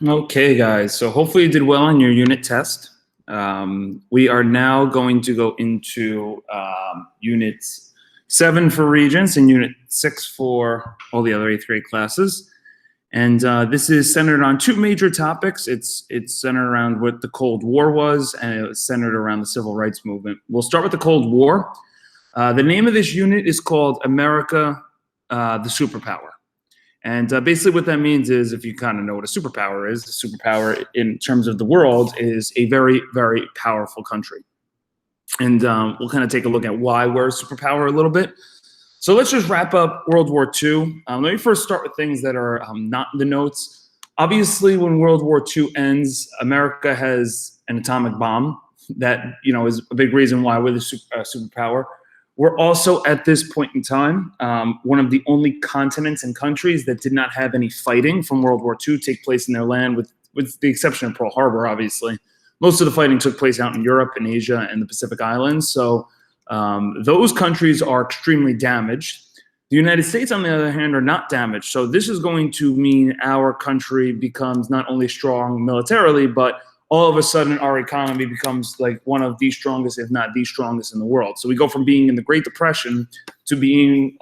Okay, guys. So hopefully you did well on your unit test. We are now going to go into Unit 7 for Regents and Unit 6 for all the other 8th grade classes. And this is centered on two major topics. It's centered around what the Cold War was, and it was centered around the Civil Rights Movement. We'll start with the Cold War. The name of this unit is called America, the Superpower. And basically what that means is, if you kind of know what a superpower is, a superpower in terms of the world is a very, very powerful country. And we'll kind of take a look at why we're a superpower a little bit. So let's just wrap up World War II. Let me first start with things that are not in the notes. Obviously, when World War II ends, America has an atomic bomb that is a big reason why we're the superpower. We're also, at this point in time, one of the only continents and countries that did not have any fighting from World War II take place in their land, with the exception of Pearl Harbor, obviously. Most of the fighting took place out in Europe and Asia and the Pacific Islands. So those countries are extremely damaged. The United States, on the other hand, are not damaged. So this is going to mean our country becomes not only strong militarily, but all of a sudden our economy becomes like one of the strongest, if not the strongest in the world. So we go from being in the Great Depression to being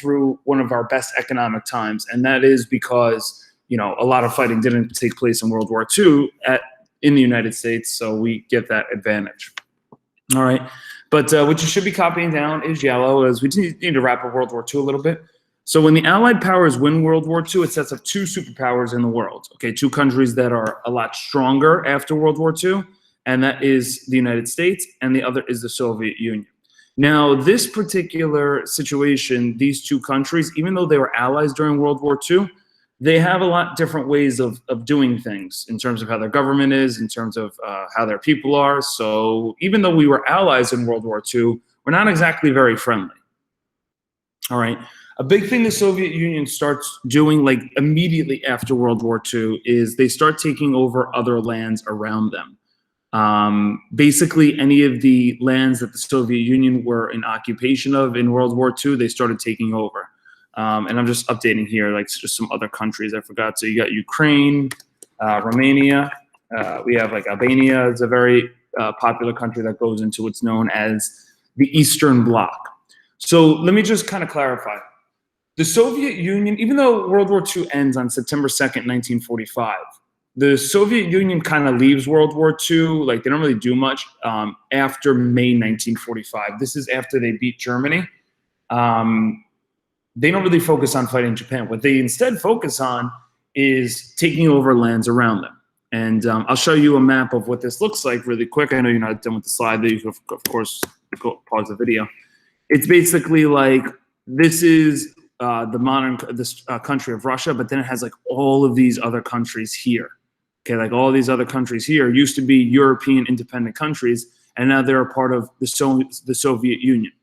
through one of our best economic times. And that is because, a lot of fighting didn't take place in World War II in the United States. So we get that advantage. All right. But what you should be copying down is yellow, as we need to wrap up World War II a little bit. So when the Allied powers win World War II, it sets up two superpowers in the world. Okay, two countries that are a lot stronger after World War II, and that is the United States, and the other is the Soviet Union. Now, this particular situation, these two countries, even though they were allies during World War II, they have a lot different ways of doing things in terms of how their government is, in terms of how their people are. So even though we were allies in World War II, we're not exactly very friendly. All right. A big thing the Soviet Union starts doing, like immediately after World War II, is they start taking over other lands around them. Basically, any of the lands that the Soviet Union were in occupation of in World War II, they started taking over. And I'm just updating here, like just some other countries I forgot. So you got Ukraine, Romania. We have like Albania. It's a very popular country that goes into what's known as the Eastern Bloc. So let me just kind of clarify. The Soviet Union, even though World War II ends on September 2nd, 1945, the Soviet Union kind of leaves World War II. Like they don't really do much after May 1945. This is after they beat Germany. They don't really focus on fighting Japan. What they instead focus on is taking over lands around them. And I'll show you a map of what this looks like really quick. I know you're not done with the slide. You can, of course, go pause the video. It's basically like this is the modern country of Russia, but then it has like all of these other countries here. Okay, like all these other countries here used to be European independent countries, and now they're a part of the Soviet Union.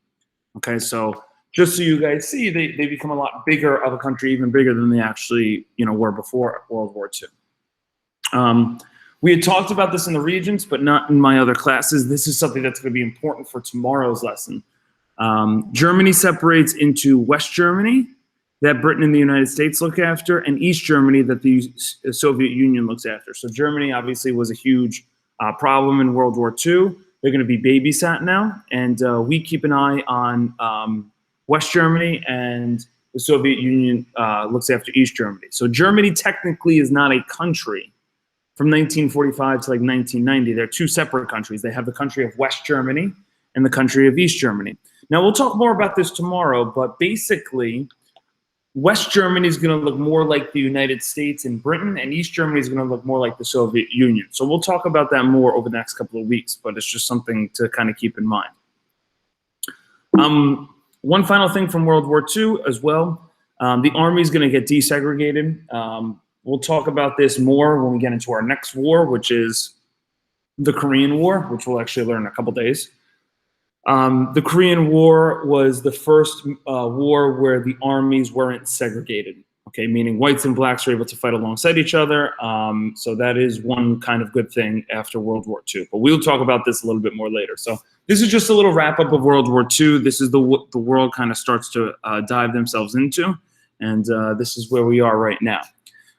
Okay, so just so you guys see, they become a lot bigger of a country, even bigger than they actually were before World War II. We had talked about this in the Regents, but not in my other classes. This is something that's going to be important for tomorrow's lesson. Germany separates into West Germany, that Britain and the United States look after, and East Germany that the Soviet Union looks after. So Germany obviously was a huge problem in World War II. They're going to be babysat now, and we keep an eye on West Germany, and the Soviet Union looks after East Germany. So Germany technically is not a country from 1945 to like 1990. They're two separate countries. They have the country of West Germany and the country of East Germany. Now, we'll talk more about this tomorrow, but basically, West Germany is going to look more like the United States and Britain, and East Germany is going to look more like the Soviet Union. So we'll talk about that more over the next couple of weeks, but it's just something to kind of keep in mind. One final thing from World War II as well, the Army is going to get desegregated. We'll talk about this more when we get into our next war, which is the Korean War, which we'll actually learn in a couple days. The Korean War was the first war where the armies weren't segregated, okay, meaning whites and blacks were able to fight alongside each other. So that is one kind of good thing after World War II. But we'll talk about this a little bit more later. So this is just a little wrap up of World War II. This is the world kind of starts to dive themselves into, and this is where we are right now.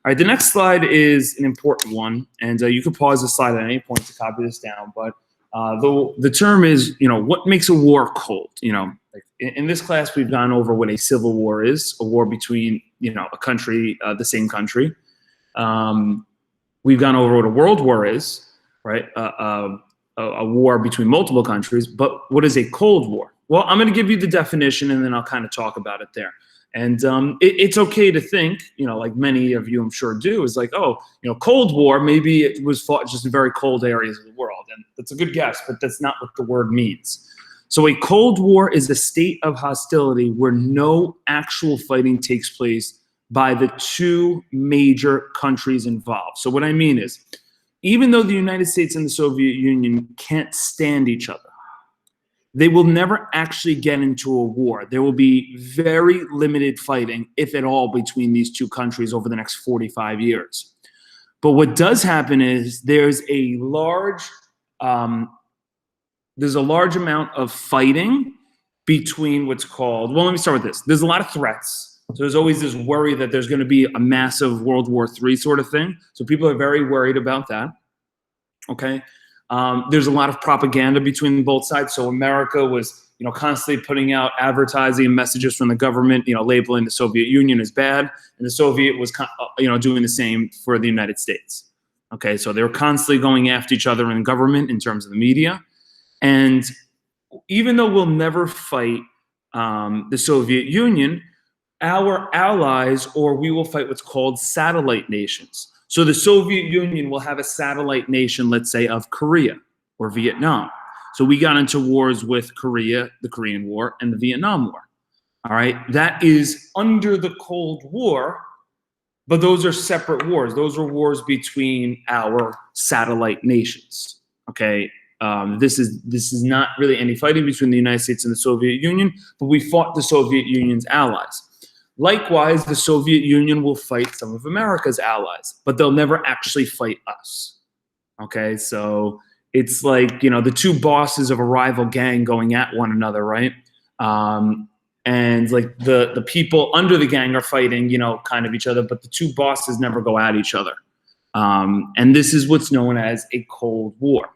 right, the next slide is an important one, and you can pause the slide at any point to copy this down. But the term is, what makes a war cold? Like in this class, we've gone over what a civil war is, a war between, a country, the same country. We've gone over what a world war is, right? A war between multiple countries. But what is a Cold War? Well, I'm going to give you the definition, and then I'll kind of talk about it there. And it's okay to think, like many of you I'm sure do, is like, oh, Cold War, maybe it was fought just in very cold areas of the world. And that's a good guess, but that's not what the word means. So a Cold War is a state of hostility where no actual fighting takes place by the two major countries involved. So what I mean is, even though the United States and the Soviet Union can't stand each other, they will never actually get into a war. There will be very limited fighting, if at all, between these two countries over the next 45 years. But what does happen is there's a large amount of fighting between what's called, well, let me start with this. There's a lot of threats. So there's always this worry that there's going to be a massive World War III sort of thing. So people are very worried about that. Okay. There's a lot of propaganda between both sides. So America was, constantly putting out advertising messages from the government, labeling the Soviet Union as bad, and the Soviet was, doing the same for the United States. Okay, so they were constantly going after each other in government in terms of the media, and even though we'll never fight the Soviet Union, our allies, or we will fight what's called satellite nations. So the Soviet Union will have a satellite nation, let's say, of Korea or Vietnam. So we got into wars with Korea, the Korean War, and the Vietnam War. All right, that is under the Cold War, but those are separate wars. Those are wars between our satellite nations. Okay, this is not really any fighting between the United States and the Soviet Union, but we fought the Soviet Union's allies. Likewise, the Soviet Union will fight some of America's allies, but they'll never actually fight us. Okay, so it's like, the two bosses of a rival gang going at one another, right? And like the people under the gang are fighting, kind of each other, but the two bosses never go at each other. And this is what's known as a Cold War.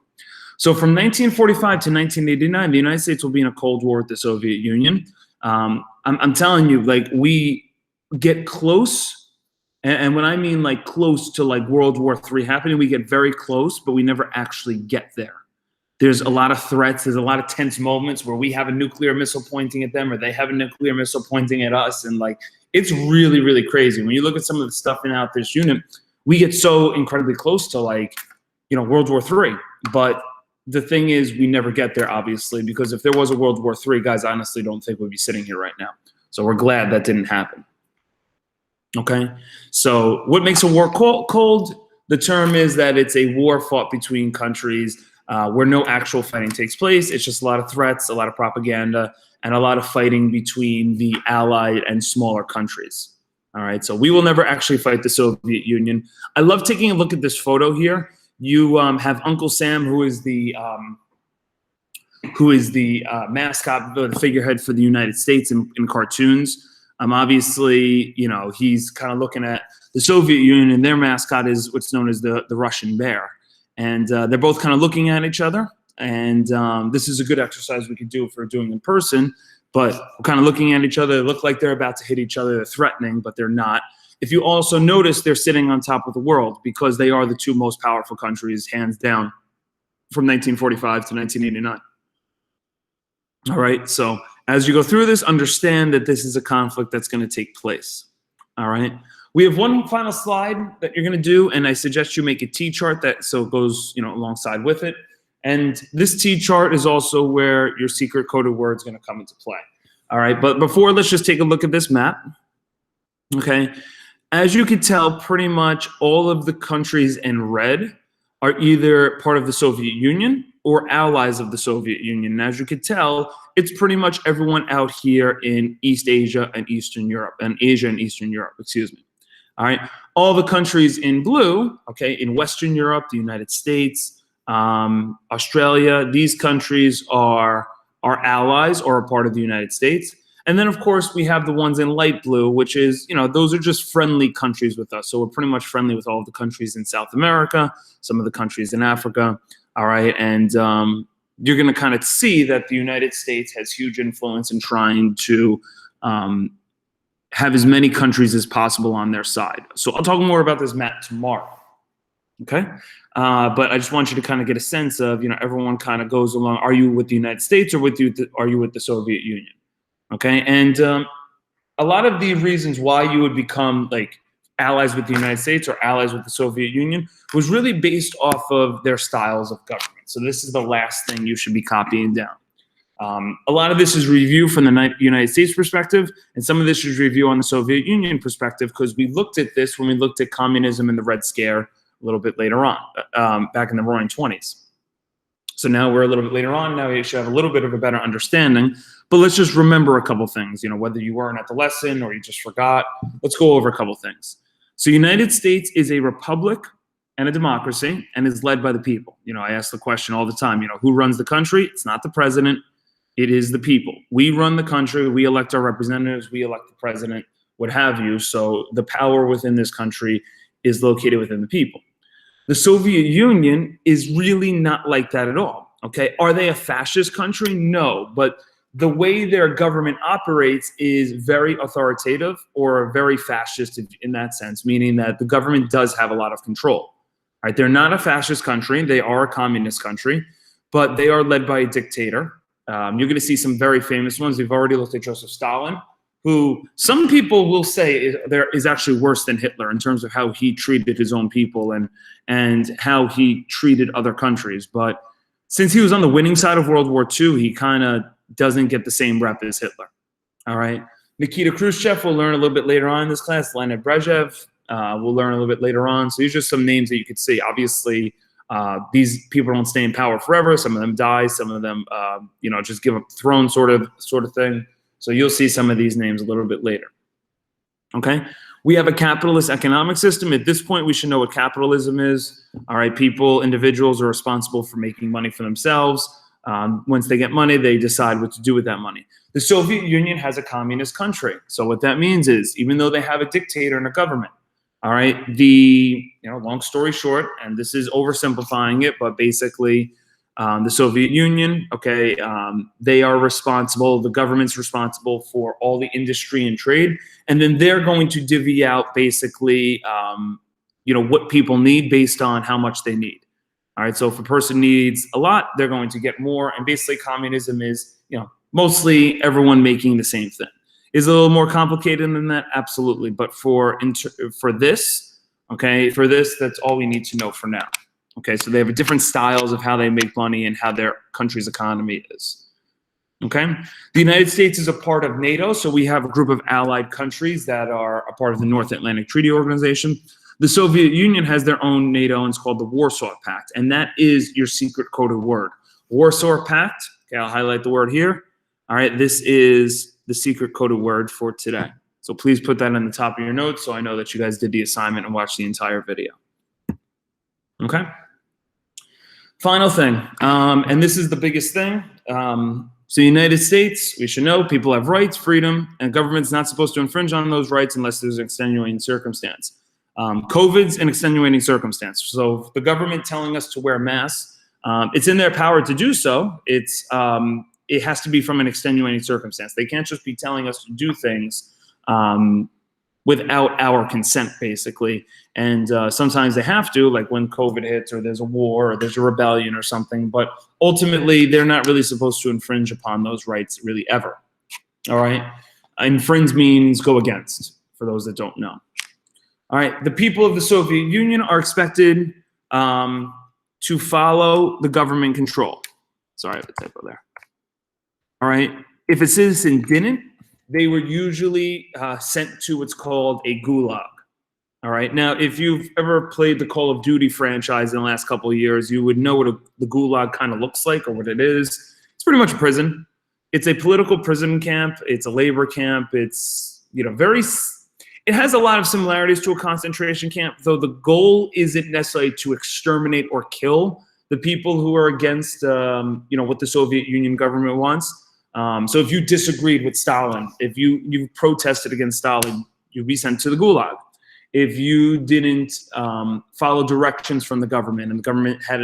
So from 1945 to 1989, the United States will be in a Cold War with the Soviet Union. I'm telling you, like, we get close, and when I mean like close to like World War III happening, we get very close, but we never actually get there. There's a lot of threats. There's a lot of tense moments where we have a nuclear missile pointing at them, or they have a nuclear missile pointing at us, and like it's really, really crazy. When you look at some of the stuff in out this unit, we get so incredibly close to like, World War III, but the thing is, we never get there, obviously, because if there was a World War III, guys, I honestly don't think we'd be sitting here right now. So we're glad that didn't happen. Okay? So what makes a war cold? The term is that it's a war fought between countries where no actual fighting takes place. It's just a lot of threats, a lot of propaganda, and a lot of fighting between the allied and smaller countries. All right? So we will never actually fight the Soviet Union. I love taking a look at this photo here. You have Uncle Sam, who is the mascot, the figurehead for the United States in cartoons. Obviously, he's kind of looking at the Soviet Union, and their mascot is what's known as the Russian bear. And they're both kind of looking at each other. And this is a good exercise we could do if we're doing in person. But we're kind of looking at each other. They look like they're about to hit each other. They're threatening, but they're not. If you also notice, they're sitting on top of the world because they are the two most powerful countries, hands down, from 1945 to 1989. All right, so as you go through this, understand that this is a conflict that's going to take place. All right, we have one final slide that you're going to do, and I suggest you make a T-chart that so it goes, alongside with it. And this T-chart is also where your secret coded word is going to come into play. All right, but before, let's just take a look at this map. Okay. As you can tell, pretty much all of the countries in red are either part of the Soviet Union or allies of the Soviet Union. And as you can tell, it's pretty much everyone out here in East Asia and Eastern Europe, excuse me. All right. All the countries in blue, okay, in Western Europe, the United States, Australia, these countries are allies or a part of the United States. And then, of course, we have the ones in light blue, which is, those are just friendly countries with us. So we're pretty much friendly with all of the countries in South America, some of the countries in Africa. All right. And you're going to kind of see that the United States has huge influence in trying to have as many countries as possible on their side. So I'll talk more about this map tomorrow. Okay. But I just want you to kind of get a sense of, everyone kind of goes along. Are you with the United States or are you with the Soviet Union? Okay. And a lot of the reasons why you would become like allies with the United States or allies with the Soviet Union was really based off of their styles of government. So this is the last thing you should be copying down. A lot of this is review from the United States perspective, and some of this is review on the Soviet Union perspective, because we looked at this when we looked at communism and the Red Scare a little bit later on, back in the Roaring 20s. So now we're a little bit later on. Now we should have a little bit of a better understanding. But let's just remember a couple things, whether you weren't at the lesson or you just forgot. Let's go over a couple things. So United States is a republic and a democracy and is led by the people. I ask the question all the time, who runs the country? It's not the president. It is the people. We run the country. We elect our representatives. We elect the president, what have you. So the power within this country is located within the people. The Soviet Union is really not like that at all. Okay. Are they a fascist country? No. But the way their government operates is very authoritative or very fascist in that sense, meaning that the government does have a lot of control. Right? They're not a fascist country. They are a communist country, but they are led by a dictator. You're going to see some very famous ones. We've already looked at Joseph Stalin, who some people will say is actually worse than Hitler in terms of how he treated his own people and how he treated other countries. But since he was on the winning side of World War II, he kind of doesn't get the same rep as Hitler. All right. Nikita Khrushchev, we'll learn a little bit later on in this class. Leonid Brezhnev, we'll learn a little bit later on. So these are some names that you could see. Obviously, these people don't stay in power forever. Some of them die. Some of them, just give up the throne sort of thing. So you'll see some of these names a little bit later. Okay. We have a capitalist economic system. At this point, we should know what capitalism is. All right. Individuals are responsible for making money for themselves. Once they get money, they decide what to do with that money. The Soviet Union has a communist country. So what that means is, even though they have a dictator and a government, all right, long story short, and this is oversimplifying it, but basically the Soviet Union, okay, they are responsible, the government's responsible for all the industry and trade, and then they're going to divvy out basically, what people need based on how much they need. All right, so if a person needs a lot, they're going to get more, and basically communism is, mostly everyone making the same thing. Is it a little more complicated than that? Absolutely. But for this, that's all we need to know for now. Okay, so they have different styles of how they make money and how their country's economy is. Okay, the United States is a part of NATO, so we have a group of allied countries that are a part of the North Atlantic Treaty Organization. The Soviet Union has their own NATO, and it's called the Warsaw Pact, and that is your secret coded word. Warsaw Pact, okay, I'll highlight the word here. All right, this is the secret coded word for today. So please put that on the top of your notes so I know that you guys did the assignment and watched the entire video. Okay. Final thing, and this is the biggest thing. So United States, we should know people have rights, freedom, and government's not supposed to infringe on those rights unless there's an extenuating circumstance. COVID's an extenuating circumstance. So the government telling us to wear masks, it's in their power to do so. It has to be from an extenuating circumstance. They can't just be telling us to do things without our consent, basically. And sometimes they have to, like when COVID hits or there's a war or there's a rebellion or something. But ultimately, they're not really supposed to infringe upon those rights really ever. All right? Infringe means go against, for those that don't know. All right, the people of the Soviet Union are expected to follow the government control. Sorry, I have a typo there. All right, if a citizen didn't, they were usually sent to what's called a gulag. All right, now if you've ever played the Call of Duty franchise in the last couple of years, you would know what the gulag kind of looks like or what it is. It's pretty much a prison. It's a political prison camp. It's a labor camp. It's, it has a lot of similarities to a concentration camp, though the goal isn't necessarily to exterminate or kill the people who are against, what the Soviet Union government wants. So if you disagreed with Stalin, if you protested against Stalin, you'd be sent to the Gulag. If you didn't follow directions from the government, and the government had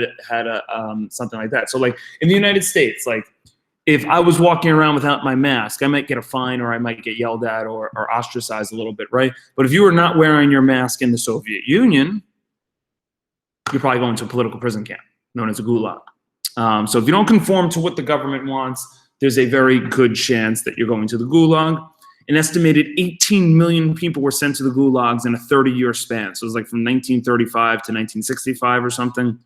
something like that. So like in the United States, like if I was walking around without my mask, I might get a fine, or I might get yelled at or ostracized a little bit, right? But if you were not wearing your mask in the Soviet Union, you're probably going to a political prison camp known as a Gulag. So if you don't conform to what the government wants, there's a very good chance that you're going to the Gulag. An estimated 18 million people were sent to the Gulags in a 30-year span. So it was like from 1935 to 1965 or something.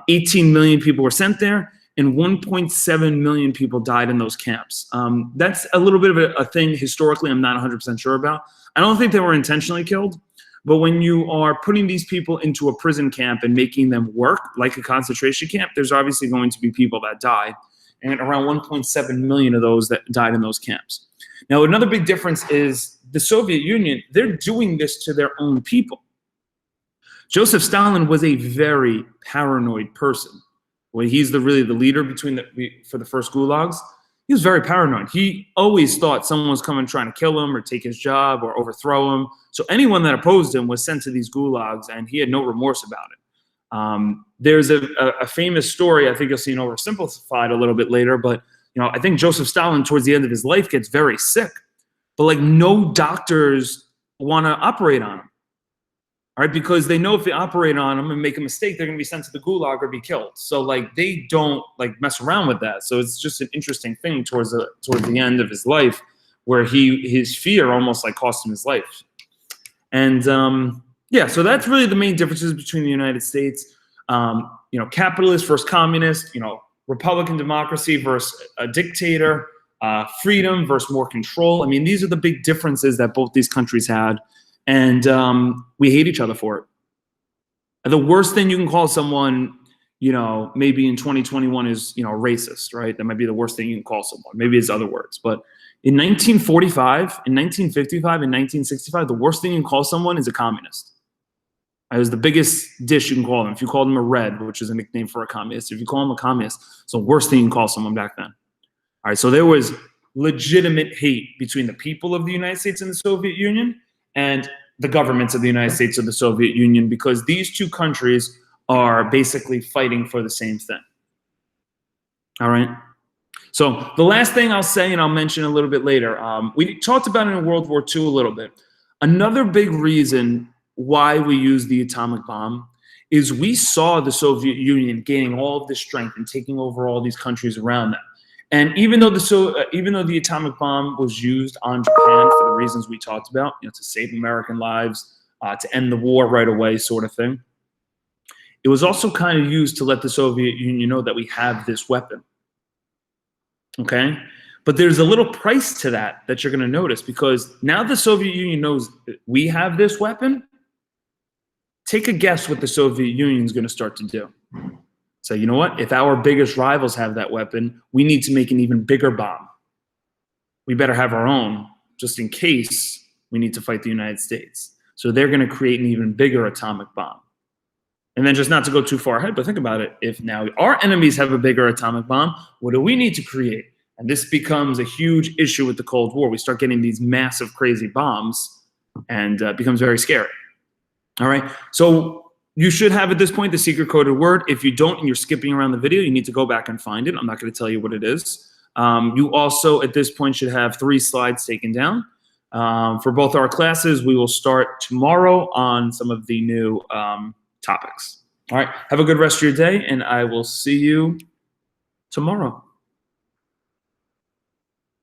18 million people were sent there, and 1.7 million people died in those camps. That's a little bit of a thing historically I'm not 100% sure about. I don't think they were intentionally killed, but when you are putting these people into a prison camp and making them work like a concentration camp, there's obviously going to be people that die, and around 1.7 million of those that died in those camps. Now, another big difference is the Soviet Union, they're doing this to their own people. Joseph Stalin was a very paranoid person. When he's really the leader for the first Gulags, he was very paranoid. He always thought someone was coming trying to kill him or take his job or overthrow him. So anyone that opposed him was sent to these Gulags, and he had no remorse about it. There's a famous story, I think you'll see it oversimplified a little bit later, but I think Joseph Stalin towards the end of his life gets very sick, but like no doctors want to operate on him. All right, because they know if they operate on him and make a mistake, they're going to be sent to the Gulag or be killed. So like they don't like mess around with that. So it's just an interesting thing towards the end of his life, where his fear almost like cost him his life. And yeah, so that's really the main differences between the United States. Capitalist versus communist. Republican democracy versus a dictator. Freedom versus more control. I mean, these are the big differences that both these countries had. And we hate each other for it. And the worst thing you can call someone, maybe in 2021 is, racist, right? That might be the worst thing you can call someone. Maybe it's other words. But in 1945, in 1955, in 1965, the worst thing you can call someone is a communist. It was the biggest dish you can call them. If you called them a red, which is a nickname for a communist, if you call them a communist, it's the worst thing you can call someone back then. All right, so there was legitimate hate between the people of the United States and the Soviet Union and the governments of the United States and the Soviet Union, because these two countries are basically fighting for the same thing. All right. So the last thing I'll say, and I'll mention a little bit later, we talked about it in World War II a little bit. Another big reason why we use the atomic bomb is we saw the Soviet Union gaining all of this strength and taking over all these countries around them. And even though the atomic bomb was used on Japan for the reasons we talked about, to save American lives, to end the war right away, sort of thing, it was also kind of used to let the Soviet Union know that we have this weapon. Okay, but there's a little price to that you're going to notice, because now the Soviet Union knows that we have this weapon. Take a guess what the Soviet Union is going to start to do. So you know what? If our biggest rivals have that weapon, we need to make an even bigger bomb. We better have our own, just in case we need to fight the United States. So they're going to create an even bigger atomic bomb. And then, just not to go too far ahead, but think about it. If now our enemies have a bigger atomic bomb, what do we need to create? And this becomes a huge issue with the Cold War. We start getting these massive, crazy bombs, and it becomes very scary. All right. So you should have at this point the secret coded word. If you don't and you're skipping around the video, you need to go back and find it. I'm not going to tell you what it is. You also at this point should have 3 slides taken down. For both our classes, we will start tomorrow on some of the new topics. All right. Have a good rest of your day, and I will see you tomorrow.